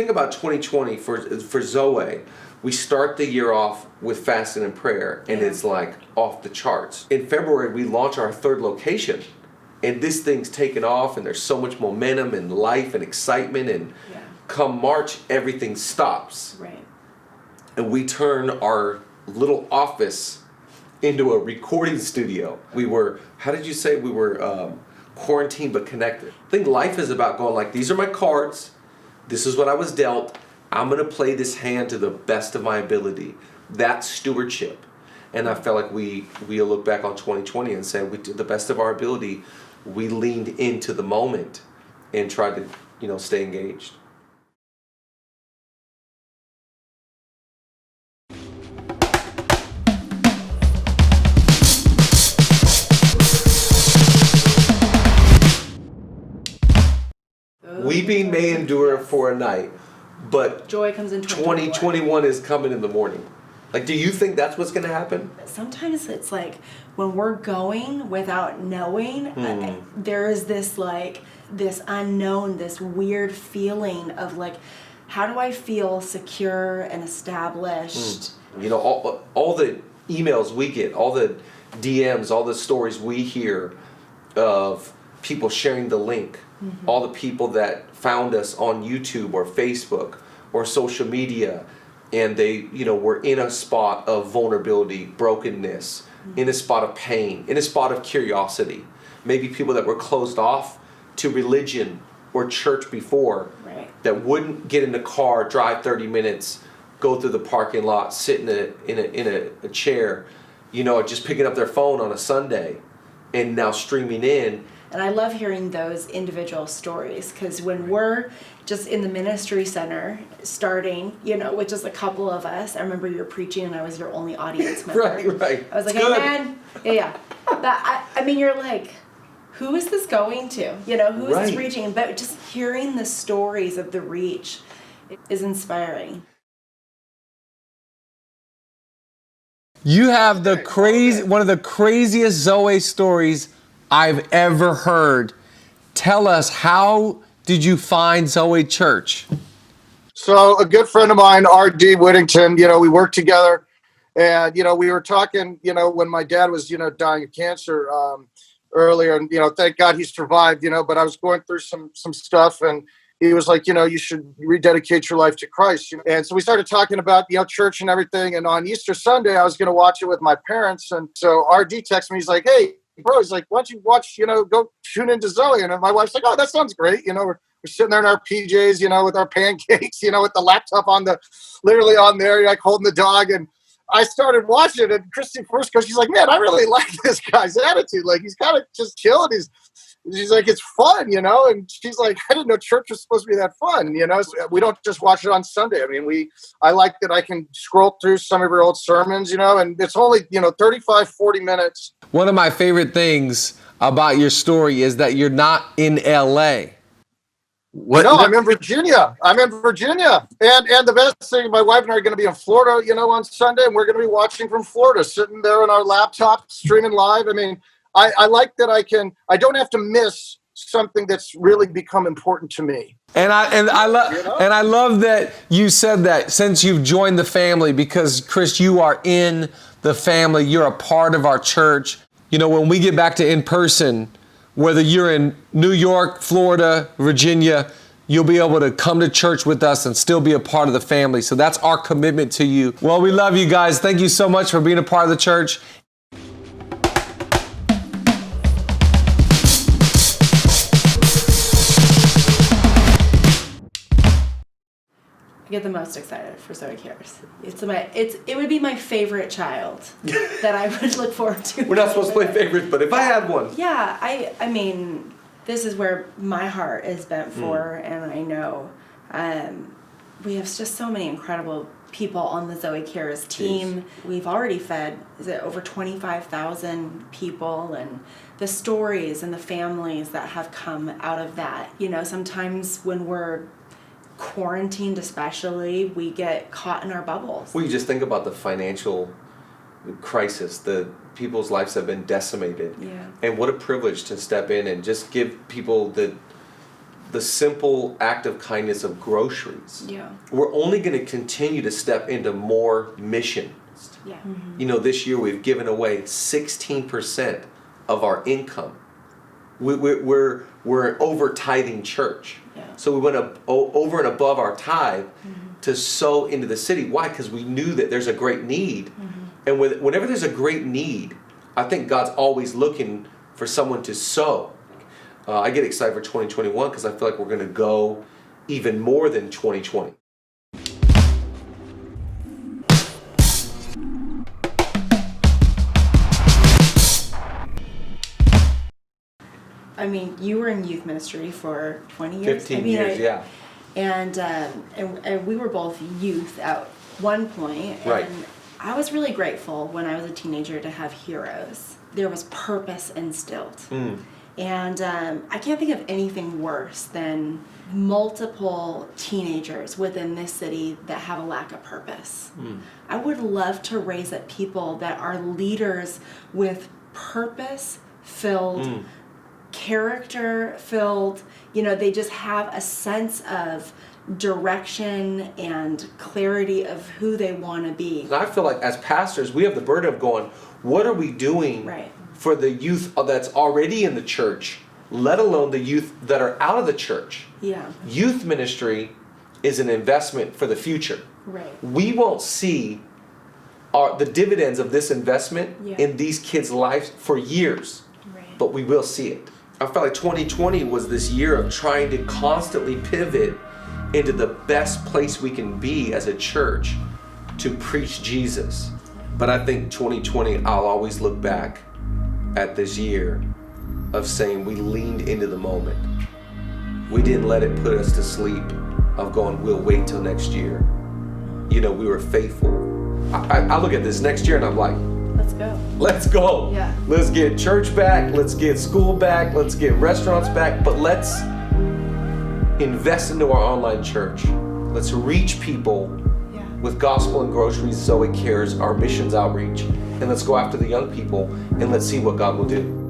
think about 2020 for Zoe, we start the year off with fasting and prayer, and it's like off the charts. In February, we launch our 3rd location, and this thing's taken off, and there's so much momentum and life and excitement, and come March, everything stops. Right. And we turn our little office into a recording studio. We were, how did you say, we were quarantined but connected. I think life is about going like, these are my cards, this is what I was dealt, I'm gonna play this hand to the best of my ability. That's stewardship. And I felt like we look back on 2020 and say, we did the best of our ability, we leaned into the moment and tried to, stay engaged. Weeping may endure for a night, but joy comes in 2021 is coming in the morning. Like, do you think that's what's going to happen? Sometimes it's like when we're going without knowing, there is this unknown, this weird feeling of like, how do I feel secure and established? All the emails we get, all the DMs, all the stories we hear of people sharing the link, all the people that found us on YouTube or Facebook or social media, and they, were in a spot of vulnerability, brokenness, in a spot of pain, in a spot of curiosity. Maybe people that were closed off to religion or church before, that wouldn't get in the car, drive 30 minutes, go through the parking lot, sit in a chair, just picking up their phone on a Sunday, and now streaming in. And I love hearing those individual stories, because when we're just in the ministry center starting, with just a couple of us, I remember you were preaching and I was your only audience member. Right. I was like, hey man, yeah. You're like, who is this going to? Who is this reaching? But just hearing the stories of the reach is inspiring. You have one of the craziest Zoe stories I've ever heard. Tell us, how did you find Zoe Church? So a good friend of mine, R.D. Whittington, we worked together, and, we were talking, when my dad was, dying of cancer earlier, and, thank God he survived, but I was going through some stuff, and he was like, you should rededicate your life to Christ. And so we started talking about, church and everything. And on Easter Sunday, I was going to watch it with my parents. And so RD texted me, he's like, hey, bro, he's like, why don't you watch, go tune into Zoe? And my wife's like, oh, that sounds great. We're sitting there in our PJs, with our pancakes, with the laptop literally on there, like holding the dog. And I started watching it, and Christy first goes, she's like, man, I really like this guy's attitude. Like, he's kind of just chilling. She's like, it's fun, and she's like, I didn't know church was supposed to be that fun, So we don't just watch it on Sunday. I like that I can scroll through some of your old sermons, and it's only, 35, 40 minutes. One of my favorite things about your story is that you're not in LA. No, I'm in Virginia. And the best thing, my wife and I are going to be in Florida, on Sunday, and we're going to be watching from Florida, sitting there on our laptop, streaming live. I like that I don't have to miss something that's really become important to me. And I love that you said that, since you've joined the family, because Chris, you are in the family. You're a part of our church. When we get back to in person, whether you're in New York, Florida, Virginia, you'll be able to come to church with us and still be a part of the family. So that's our commitment to you. Well, we love you guys. Thank you so much for being a part of the church. I get the most excited for Zoe Cares. It would be my favorite child that I would look forward to. We're not supposed to play favorites, but if I had one. Yeah, this is where my heart is bent for, and I know we have just so many incredible people on the Zoe Cares team. We've already fed, over 25,000 people, and the stories and the families that have come out of that. Sometimes when we're quarantined, especially, we get caught in our bubbles. Well, you just think about the financial crisis. The people's lives have been decimated. Yeah. And what a privilege to step in and just give people the the simple act of kindness of groceries. Yeah. We're only going to continue to step into more mission. Yeah. You know, this year we've given away 16% of our income. We're an over tithing church. Yeah. So we went over and above our tithe to sow into the city. Why? Because we knew that there's a great need. And whenever there's a great need, I think God's always looking for someone to sow. I get excited for 2021 because I feel like we're going to go even more than 2020. I mean, you were in youth ministry for 20 years. 15 years, yeah. And we were both youth at one point. And Right. I was really grateful when I was a teenager to have heroes. There was purpose instilled. And I can't think of anything worse than multiple teenagers within this city that have a lack of purpose. I would love to raise up people that are leaders with purpose-filled, character-filled, you know, they just have a sense of direction and clarity of who they want to be. And I feel like as pastors, we have the burden of going, what are we doing Right. for the youth that's already in the church, let alone the youth that are out of the church? Yeah. Youth ministry is an investment for the future. Right. We won't see the dividends of this investment in these kids' lives for years, Right. but we will see it. I felt like 2020 was this year of trying to constantly pivot into the best place we can be as a church to preach Jesus. But I think 2020, I'll always look back at this year of saying we leaned into the moment. We didn't let it put us to sleep of going, we'll wait till next year. You know, we were faithful. I look at this next year and I'm like, Let's go. let's go. Yeah. Let's get church back. Let's get school back. Let's get restaurants back. But let's invest into our online church. Let's reach people with gospel and groceries, Zoe Cares, our missions outreach. And let's go after the young people and let's see what God will do.